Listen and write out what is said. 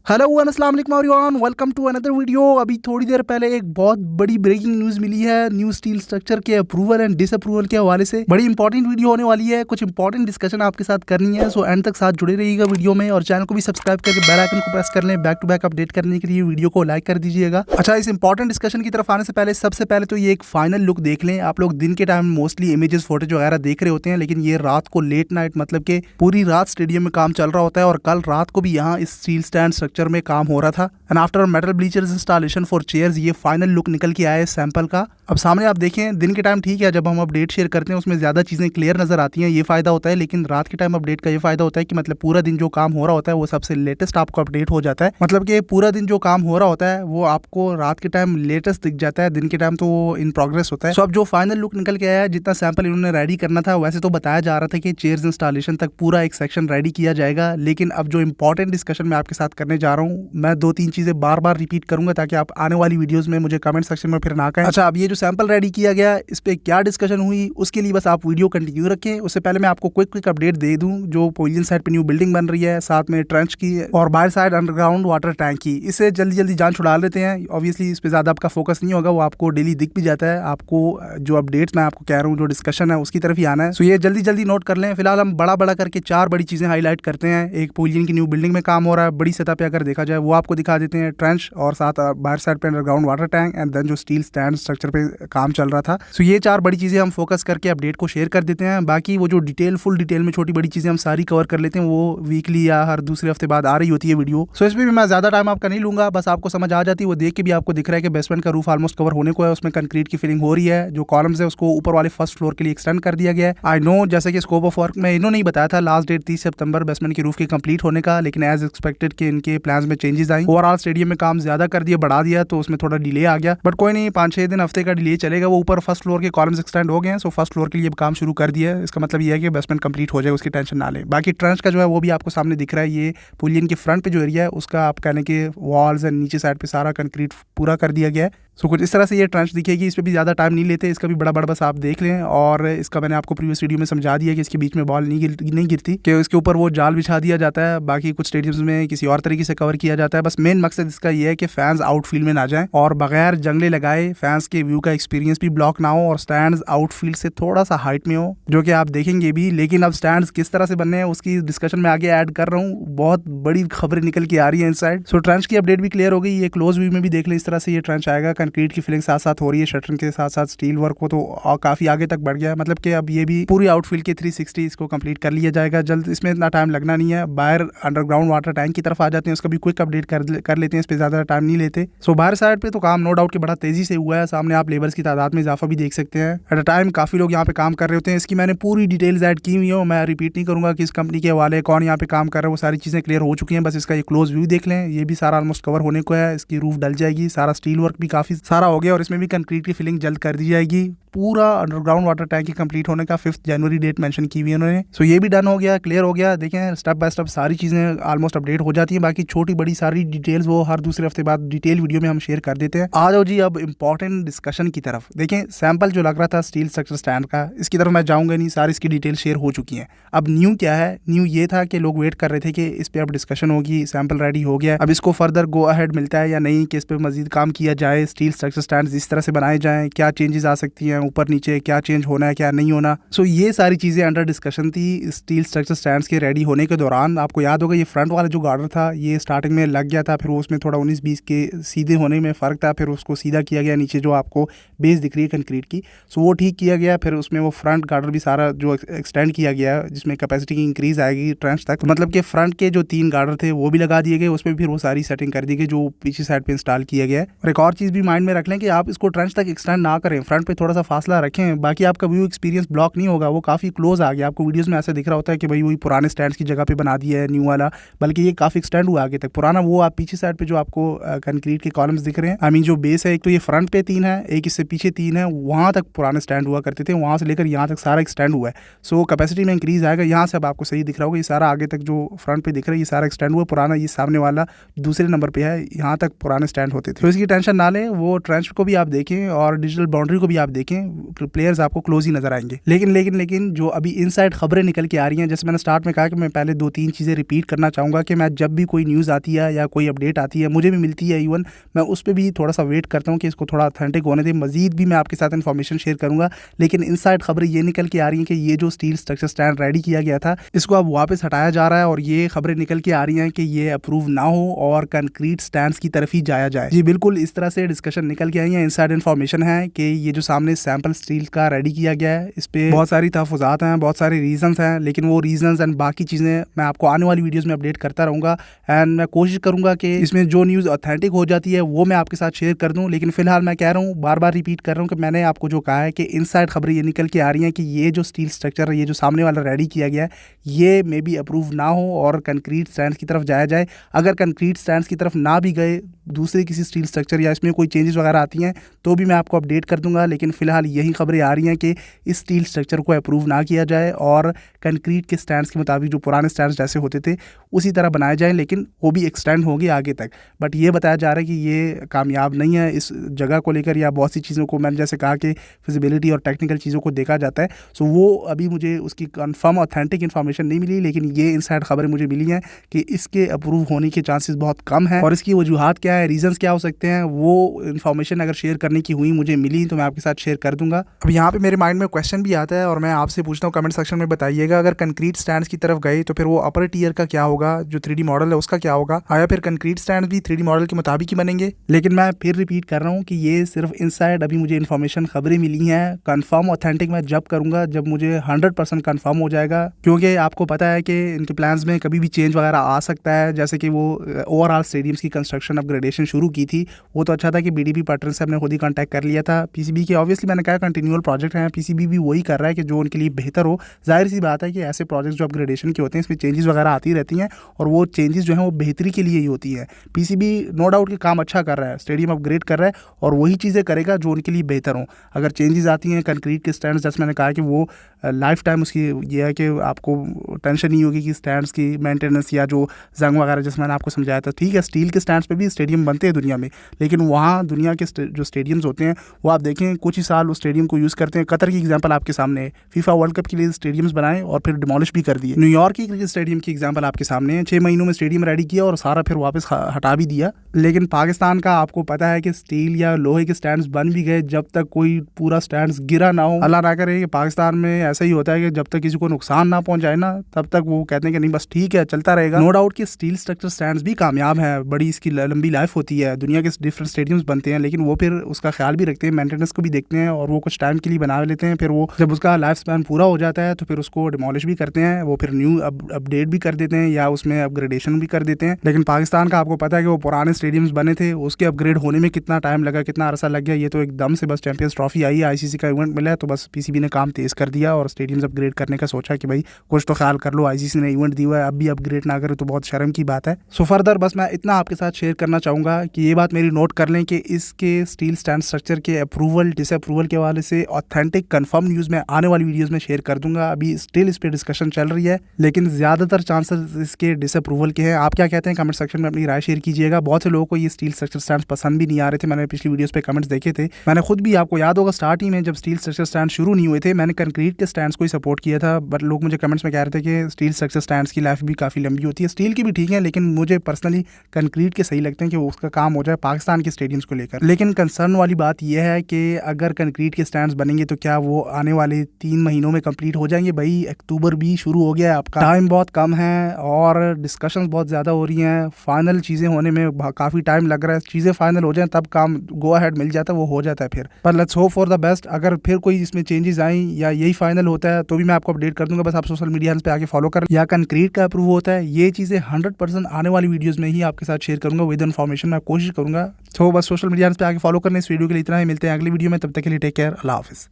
Hello अस्सलाम वालेकुम everyone, welcome to another video. अभी थोड़ी देर पहले एक बहुत बड़ी ब्रेकिंग न्यूज़ मिली है न्यू स्टील स्ट्रक्चर के अप्रूवल एंड डिसअप्रूवल के हवाले से। बड़ी इंपॉर्टेंट वीडियो होने वाली है, कुछ इंपॉर्टेंट डिस्कशन आपके साथ करनी है। सो एंड तक साथ जुड़े रहिएगा वीडियो में और चैनल को भी सब्सक्राइब करके बेल आइकन को प्रेस कर लें। बैक टू बैक अपडेट करने के लिए वीडियो को लाइक कर दीजिएगा। अच्छा, इस इंपॉर्टेंट डिस्कशन की तरफ आने से पहले सबसे पहले तो ये एक फाइनल लुक देख लें। आप लोग दिन के टाइम मोस्टली इमेजेस फोटोज वगैरह देख रहे होते हैं, लेकिन ये रात को लेट नाइट मतलब कि पूरी रात स्टेडियम में काम चल रहा होता है और कल रात को भी यहाँ इस स्टील स्टैंड स्ट्रक्चर में काम हो रहा था। And after metal bleachers installation for chairs ये फाइनल लुक निकल के आया है सैंपल का। अब सामने आप देखें, दिन के टाइम ठीक है, जब हम अपडेट शेयर करते हैं उसमें ज़्यादा चीज़ें क्लियर नजर आती हैं, ये फ़ायदा होता है। लेकिन रात के टाइम अपडेट का ये फ़ायदा होता है कि मतलब पूरा दिन जो काम हो रहा होता है वो सबसे लेटेस्ट आपको अपडेट हो जाता है। मतलब कि पूरा दिन जो काम हो रहा होता है वो आपको रात के टाइम लेटेस्ट दिख जाता है, दिन के टाइम तो वो इन प्रोग्रेस होता है। सो अब जो फाइनल लुक निकल के आया है, जितना सैंपल इन्होंने रेडी करना था वैसे तो बताया जा रहा था कि चेयर्स इंस्टॉलेशन तक पूरा एक सेक्शन रेडी किया जाएगा। लेकिन अब जो इंपॉर्टेंट डिस्कशन मैं आपके साथ करने जा रहा हूँ, मैं 2-3 चीज़ें बार बार रिपीट करूंगा ताकि आप आने वाली वीडियोस में मुझे कमेंट सेक्शन में फिर ना कहें। अच्छा, अब ये जो सैंपल रेडी किया गया इस पे क्या डिस्कशन हुई उसके लिए बस आप वीडियो कंटिन्यू रखें। उससे पहले मैं आपको क्विक अपडेट दे दूं, जो पोलियन साइड पे न्यू बिल्डिंग बन रही है, साथ में ट्रेंच की और बाहर साइड अंडरग्राउंड वाटर टैंक की। इससे जल्दी जल्दी जान छुड़ा लेते हैं। ऑब्वियसली इस पे ज़्यादा आपका फोकस नहीं होगा, वो आपको डेली दिख भी जाता है। आपको जो अपडेट्स मैं आपको कह रहा हूँ, जो डिस्कशन है उसकी तरफ ही आना है। सो ये जल्दी जल्दी नोट कर लें। फिलहाल हम बड़ा बड़ा करके 4 बड़ी चीज़ें हाईलाइट करते हैं। एक पोलियन की न्यू बिल्डिंग में काम हो रहा है बड़ी सतह पे, अगर देखा जाए वो आपको दिखा देते हैं, ट्रेंच और साथ बाहर साइड पे underground water tank and then जो स्टील स्टैंड स्ट्रक्चर पे काम चल रहा था। सो ये 4 बड़ी चीज़ें हम फोकस करके अपडेट को शेयर कर देते हैं। बाकी वो जो फुल डिटेल में छोटी बड़ी चीज़ें हम सारी कवर कर लेते हैं, वो वीकली या हर दूसरे हफ्ते बाद आ रही होती है वीडियो। सो इसमें भी मैं ज़्यादा टाइम आपका नहीं लूंगा, बस आपको समझ आ जाती है। वो देख के भी आपको दिख रहा है कि बेसमेंट का रूफ ऑलमोस्ट कवर होने को है, उसमें कंक्रीट की फिलिंग हो रही है। जो कॉलम्स है उसको ऊपर वाले फर्स्ट फ्लोर के लिए एक्सटेंड कर दिया गया है। आई नो, जैसे कि स्कोप ऑफ वर्क में इन्होंने नहीं बताया था लास्ट डेट 30 सितंबर बेसमेंट की रूफ के कंप्लीट होने का, लेकिन एज एक्सपेक्टेड कि इनके प्लान्स में चेंजेस आई। ओवरऑल स्टेडियम में काम ज्यादा कर दिया, बढ़ा दिया, तो उसमें थोड़ा डिले आ गया। बट कोई नहीं, 5-6 दिन हफ्ते का डिले चलेगा। वो ऊपर फर्स्ट फ्लोर के कॉलम्स एक्सटेंड हो गए हैं, सो फर्स्ट फ्लोर के लिए काम शुरू कर दिया है। इसका मतलब ये है कि बेसमेंट कंप्लीट हो जाएगा, उसकी टेंशन ना लें। बाकी ट्रेंच का जो है वो भी आपको सामने दिख रहा है। ये पुलियन के फ्रंट पे जो एरिया है उसका आप कहने के वॉल्स एंड नीचे साइड पे सारा कंक्रीट पूरा कर दिया गया है। सो कुछ इस तरह से ये ट्रेंच दिखेगी। इस पर भी ज़्यादा टाइम नहीं लेते, इसका भी बड़ा बस आप देख लें। और इसका मैंने आपको प्रीवियस वीडियो में समझा दिया कि इसके बीच में बॉल नहीं गिरती, कि इसके ऊपर वो जाल बिछा दिया जाता है। बाकी कुछ स्टेडियम्स में किसी और तरीके से कवर किया जाता है। बस मेन मकसद इसका ये है कि फैंस आउटफील्ड में ना जाएं और बगैर जंगले लगाए फैंस के व्यू का एक्सपीरियंस भी ब्लॉक ना हो और स्टैंड्स आउटफील्ड से थोड़ा सा हाइट में हो, जो कि आप देखेंगे भी। लेकिन अब स्टैंड्स किस तरह से बनने हैं उसकी डिस्कशन में आगे ऐड कर रहा हूँ। बहुत बड़ी खबरें निकल के आ रही है इनसाइड। सो ट्रेंच की अपडेट भी क्लियर हो गई। ये क्लोज व्यू में भी देख ले, इस तरह से ये ट्रेंच आएगा। कंक्रीट की फिलिंग साथ हो रही है, शटरिंग के साथ साथ स्टील वर्क को तो काफी आगे तक बढ़ गया है। मतलब कि अब ये भी पूरी आउटफील्ड के 360 इसको कंप्लीट कर लिया जाएगा जल्द। इसमें इतना टाइम लगना नहीं है। बाहर अंडरग्राउंड वाटर टैंक की तरफ आ जाते हैं, उसका भी क्विक अपडेट कर लेते हैं, इस पे ज्यादा टाइम नहीं लेते। सो बाहर साइड पे तो काम नो डाउट कि बड़ा तेजी से हुआ है। सामने आप लेबर्स की तादाद में इजाफा भी देख सकते हैं। एट अ टाइम काफी लोग यहाँ पे काम कर रहे होते हैं। इसकी मैंने पूरी डिटेल्स ऐड की हुई है, मैं रिपीट नहीं करूंगा कि इस कंपनी के हवाले कौन यहाँ पे काम कर रहा है, वो सारी चीजें क्लियर हो चुकी हैं। बस इसका ये क्लोज व्यू देख लें, ये भी सारा ऑलमोस्ट कवर होने को है। इसकी रूफ डल जाएगी, सारा स्टील वर्क भी काफी सारा हो गया और इसमें भी कंक्रीट की फिलिंग जल्द कर दी जाएगी। पूरा अंडरग्राउंड वाटर टैंक की कंप्लीट होने का 5 जनवरी डेट मेंशन की हुई है उन्होंने। सो ये भी डन हो गया, क्लियर हो गया। देखें स्टेप बाय स्टेप सारी चीज़ें ऑलमोस्ट अपडेट हो जाती हैं। बाकी छोटी बड़ी सारी डिटेल्स वो हर दूसरे हफ्ते बाद डिटेल वीडियो में हम शेयर कर देते हैं। आ जाओ जी अब इंपॉर्टेंट डिस्कशन की तरफ। देखें सैंपल जो लग रहा था स्टील स्ट्रक्चर स्टैंड का, इसकी तरफ मैं जाऊँगा नहीं, सारी इसकी डिटेल शेयर हो चुकी हैं। अब न्यू क्या है? न्यू ये था कि लोग वेट कर रहे थे कि इस पर अब डिस्कशन होगी। सैंपल रेडी हो गया, अब इसको फर्दर गो अहेड मिलता है या नहीं, कि इस पर मजीद काम किया जाए, स्टील स्ट्रक्चर स्टैंड इस तरह से बनाए जाएँ, क्या चेंजेस आ सकती हैं ऊपर नीचे, क्या चेंज होना है क्या नहीं होना। सो ये सारी चीज़ें अंडर डिस्कशन थी स्टील स्ट्रक्चर स्टैंड्स के रेडी होने के दौरान। आपको याद होगा ये फ्रंट वाला जो गार्डर था ये स्टार्टिंग में लग गया था, फिर उसमें थोड़ा 19-20 के सीधे होने में फ़र्क था, फिर उसको सीधा किया गया। नीचे जो आपको बेस दिख रही है कंक्रीट की, सो वो ठीक किया गया। फिर उसमें वो फ्रंट गार्डर भी सारा जो एक्सटेंड किया गया, जिसमें कैपेसिटी की इंक्रीज आएगी ट्रेंच तक। मतलब कि फ्रंट के जो 3 गार्डर थे वो भी लगा दिए गए, उसमें फिर वो सारी सेटिंग कर दी गई जो पीछे साइड पे इंस्टॉल किया गया है। और एक और चीज़ भी माइंड में रख लें कि आप इसको ट्रेंच तक एक्सटेंड ना करें, फ्रंट पे थोड़ा सा फासला रखें। बाकी आपका व्यू एक्सपीरियंस ब्लॉक नहीं होगा, वो काफ़ी क्लोज आ गया। आपको वीडियोस में ऐसा दिख रहा होता है कि भाई वही पुराने स्टैंड्स की जगह पे बना दिया है न्यू वाला, बल्कि ये काफ़ी एक्सटेंड हुआ आगे तक। पुराना वो आप पीछे साइड पे जो आपको कंक्रीट के कॉलम्स दिख रहे हैं, आई मीन जो बेस है, एक तो ये फ्रंट पे 3 है, एक इससे पीछे 3 है, वहाँ तक पुराने स्टैंड हुआ करते थे, वहाँ से लेकर यहाँ तक सारा एक्सटेंड हुआ है। सो कैपेसिटी में इंक्रीज आएगा। यहाँ से अब आपको सही दिख रहा होगा, ये सारा आगे तक जो फ्रंट पे दिख रहा है ये सारा एक्सटेंड हुआ। पुराना ये सामने वाला दूसरे नंबर पे है, यहाँ तक पुराने स्टैंड होते थे। तो इसकी टेंशन ना लें, वो ट्रेंच को भी आप देखें और डिजिटल बाउंड्री को भी आप देखें, प्लेयर्स आपको क्लोज ही नजर आएंगे। लेकिन जो अभी इनसाइड खबरें निकल के आ रही हैं, जैसे मैंने स्टार्ट में कहा कि मैं पहले 2-3 चीज़ें रिपीट करना चाहूँगा कि मैं जब भी कोई न्यूज़ आती है या कोई अपडेट आती है, मुझे भी मिलती है इवन, मैं उस पर भी थोड़ा सा वेट करता हूँ कि इसको थोड़ा ऑथेंटिक होने दें। मजीद भी मैं आपके साथ इन्फॉर्मेशन शेयर करूँगा, लेकिन इनसाइड खबरें ये निकल के आ रही हैं कि ये जो स्टील स्ट्रक्चर स्टैंड रेडी किया गया था इसको अब वापस हटाया जा रहा है, और ये खबरें निकल के आ रही हैं कि ये अप्रूव ना हो और कंक्रीट स्टैंड्स की तरफ ही जाया जाए। जी बिल्कुल, इस तरह से डिस्कशन निकल के आई है। इनसाइड इन्फॉर्मेशन है कि ये जो सामने सैंपल स्टील का रेडी किया गया है, इस पे बहुत सारी तहफ़्फ़ुज़ात हैं, बहुत सारे रीजंस हैं, लेकिन वो रीजंस एंड बाकी चीज़ें मैं आपको आने वाली वीडियोस में अपडेट करता रहूँगा। एंड मैं कोशिश करूँगा कि इसमें जो न्यूज़ ऑथेंटिक हो जाती है वो मैं आपके साथ शेयर कर दूँ। लेकिन फिलहाल मैं कह रहा हूँ, बार बार रिपीट कर रहा हूँ कि मैंने आपको जो कहा है कि इनसाइड खबरें ये निकल के आ रही हैं कि ये जो स्टील स्ट्रक्चर है, ये जो सामने वाला रेडी किया गया है, ये मे बी अप्रूव ना हो और कंक्रीट स्टैंड्स की तरफ जाया जाए। अगर कंक्रीट स्टैंड्स की तरफ ना भी गए, दूसरे किसी स्टील स्ट्रक्चर या इसमें कोई चेंजेस वगैरह आती हैं तो भी मैं आपको अपडेट कर दूंगा। लेकिन फिलहाल यही खबरें आ रही हैं कि इस स्टील स्ट्रक्चर को अप्रूव ना किया जाए और कंक्रीट के स्टैंड्स के मुताबिक जो पुराने स्टैंड्स जैसे होते थे उसी तरह बनाए जाएँ, लेकिन वो भी एक्सटेंड होंगे आगे तक। बट ये बताया जा रहा है कि ये कामयाब नहीं है इस जगह को लेकर, या बहुत सी चीज़ों को मैंने जैसे कहा कि फिजिबिलिटी और टेक्निकल चीज़ों को देखा जाता है। सो वो अभी मुझे उसकी कंफर्म ऑथेंटिक इन्फॉर्मेशन नहीं मिली, लेकिन ये इनसाइड खबरें मुझे मिली हैं कि इसके अप्रूव होने के चांसेस बहुत कम हैं। और इसकी वजूहात क्या है, रीजंस क्या हो सकते हैं, वो इन्फॉर्मेशन अगर शेयर करने की हुई मुझे मिली तो मैं आपके साथ शेयर कर दूंगा। अब यहाँ पे मेरे माइंड में क्वेश्चन भी आता है और मैं आपसे पूछता हूँ, कमेंट सेक्शन में बताइएगा, अगर कंक्रीट स्टैंड्स की तरफ गए तो फिर वो अपर टीयर का क्या होगा, जो 3D मॉडल है उसका क्या होगा, आया फिर कंक्रीट स्टैंड भी 3D मॉडल के मुताबिक ही बनेंगे। लेकिन मैं फिर रिपीट कर रहा हूँ कि ये सिर्फ इनसाइड अभी मुझे इन्फॉर्मेशन खबरें मिली हैं। कंफर्म ऑथेंटिक मैं जब करूँगा जब मुझे 100% कंफर्म हो जाएगा, क्योंकि आपको पता है कि इनके प्लान्स में कभी भी चेंज वगैरह आ सकता है। जैसे कि वो ओवरऑल स्टेडियम्स की कंस्ट्रक्शन अपग्रेडेशन शुरू की थी, वो तो अच्छा था कि बीडीपी पैटर्न से हमने खुद ही कांटेक्ट कर लिया था। पीसीबी के ऑब्वियसली मैंने कहा कंटिन्यूअल प्रोजेक्ट है, पीसीबी भी वही कर रहा है कि जो उनके लिए बेहतर हो। जाहिर सी बात है कि ऐसे प्रोजेक्ट जो अपग्रेडेशन के होते हैं इसमें चेंजेस वगैरह आती रहती हैं और वो चेंजेस जो हैं वो बेहतरी के लिए ही होती है। पीसीबी नो डाउट कि काम अच्छा कर रहा है, स्टेडियम अपग्रेड कर रहा है और वही चीज़ें करेगा जो उनके लिए बेहतर हो। अगर चेंजेस आती हैं कंक्रीट के स्टैंड्स, जैसे मैंने कहा कि वो लाइफ टाइम उसकी ये है कि आपको टेंशन नहीं होगी कि स्टैंड्स की मेंटेनेंस या जो जंग वगैरह, जैसे मैंने आपको समझाया था। ठीक है, स्टील के स्टैंड्स पे भी स्टेडियम बनते हैं दुनिया में, लेकिन वहाँ दुनिया के जो स्टेडियम्स होते हैं वो आप देखें कुछ ही साल उस स्टेडियम को यूज़ करते हैं। कतर की एग्जांपल आपके सामने है, फीफा वर्ल्ड कप के लिए स्टेडियम्स बनाए और फिर डिमोलिश भी कर दिए। न्यूयॉर्क की क्रिकेट स्टेडियम की एग्जांपल आपके सामने है, 6 महीनों में स्टेडियम रेडी किया और सारा फिर वापस हटा भी दिया। लेकिन पाकिस्तान का आपको पता है कि स्टील या लोहे के स्टैंड्स बन भी गए जब तक कोई पूरा स्टैंड्स गिरा ना हो। अल्लाह ना करे कि पाकिस्तान में ऐसा ही होता है कि जब तक किसी को नुकसान ना पहुंचाए ना तब तक वो कहते हैं कि नहीं बस ठीक है चलता रहेगा। नो डाउट कि स्टील स्ट्रक्चर स्टैंड्स भी कामयाब है, बड़ी इसकी लंबी लाइफ होती है, दुनिया के डिफरेंट स्टेडियम्स बनते हैं, लेकिन वो फिर उसका ख्याल भी रखते हैं, मेंटेनेंस को भी देखते हैं और वो कुछ टाइम के लिए बना लेते हैं। फिर वो जब उसका लाइफ स्पैन पूरा हो जाता है तो फिर उसको डिमोलिश भी करते हैं, वो फिर न्यू अपडेट भी कर देते हैं या उसमें अपग्रेडेशन भी कर देते हैं। लेकिन पाकिस्तान का आपको पता है कि वो पुराने स्टेडियम्स बने थे, उसके अपग्रेड होने में कितना टाइम लगा, कितना अरसा लग गया। ये तो एकदम से बस चैंपियंस ट्रॉफी आई है, आईसीसी का इवेंट मिला है तो बस पीसीबी ने काम तेज कर दिया और स्टेडियम्स अपग्रेड करने का सोचा कि भाई कुछ तो ख्याल कर लो, आईसीसी ने इवेंट दिया है, अब भी अपग्रेड ना करे तो बहुत शर्म की बात है। सो फर्दर बस मैं इतना आपके साथ शेयर करना चाहूँगा कि ये बात मेरी नोट कर लें कि इसके स्टील स्टैंड स्ट्रक्चर के अप्रूवल डिसअप्रूवल के हवाले से ऑथेंटिक कंफर्म न्यूज़ मैं आने वाली वीडियोस में शेयर कर दूंगा। अभी स्टिल इस पर डिस्कशन चल रही है, लेकिन ज़्यादातर चांसेस इसके डिसअप्रूवल के हैं। आप क्या कहते हैं कमेंट सेक्शन में अपनी राय शेयर कीजिएगा। बहुत से लोगों को ये स्टील स्ट्रक्चर स्टैंड पसंद भी नहीं आ रहे थे, मैंने पिछली वीडियोस पे कमेंट्स देखे थे। मैंने खुद भी, आपको याद होगा स्टार्ट ही में जब स्टील स्ट्रक्चर स्टैंड शुरू नहीं हुए थे, मैंने कंक्रीट के स्टैंड्स को ही सपोर्ट किया था, बट लोग मुझे कमेंट्स में कह रहे थे कि स्टील स्ट्रक्चर स्टैंड्स की लाइफ भी काफ़ी लंबी होती है। स्टील की भी ठीक है, लेकिन मुझे पर्सनली कंक्रीट के सही लगते हैं कि उसका काम हो जाए पाकिस्तान के स्टेडियम्स को लेकर। लेकिन कंसर्न वाली बात यह है कि अगर कंक्रीट के स्टैंड्स बनेंगे तो क्या वो आने वाले 3 महीनों में कंप्लीट हो जाएंगे? भाई अक्टूबर भी शुरू हो गया है, आपका टाइम बहुत कम है और डिस्कशंस बहुत ज़्यादा हो रही हैं, फाइनल चीज़ें होने में काफ़ी टाइम लग रहा है। चीज़ें फाइनल हो जाएं तब काम गो अहेड मिल जाता है, वो हो जाता है फिर। पर let's hope for the best. अगर फिर कोई इसमें चेंजेस आएँ या यही फाइनल होता है तो भी मैं आपको अपडेट कर दूंगा, बस आप सोशल मीडिया पे आके फॉलो कर, या कंक्रीट का अप्रूव होता है, ये चीज़ें 100% आने वाली वीडियोज़ में ही आपके साथ शेयर करूँगा विद इन्फॉर्मेशन, मैं कोशिश करूँगा। तो बस सोशल मीडिया पे आके फॉलो करने। इस वीडियो के लिए इतना ही, मिलते हैं अगली वीडियो में, तब तक के लिए टेक केयर, अल्लाह हाफिज़।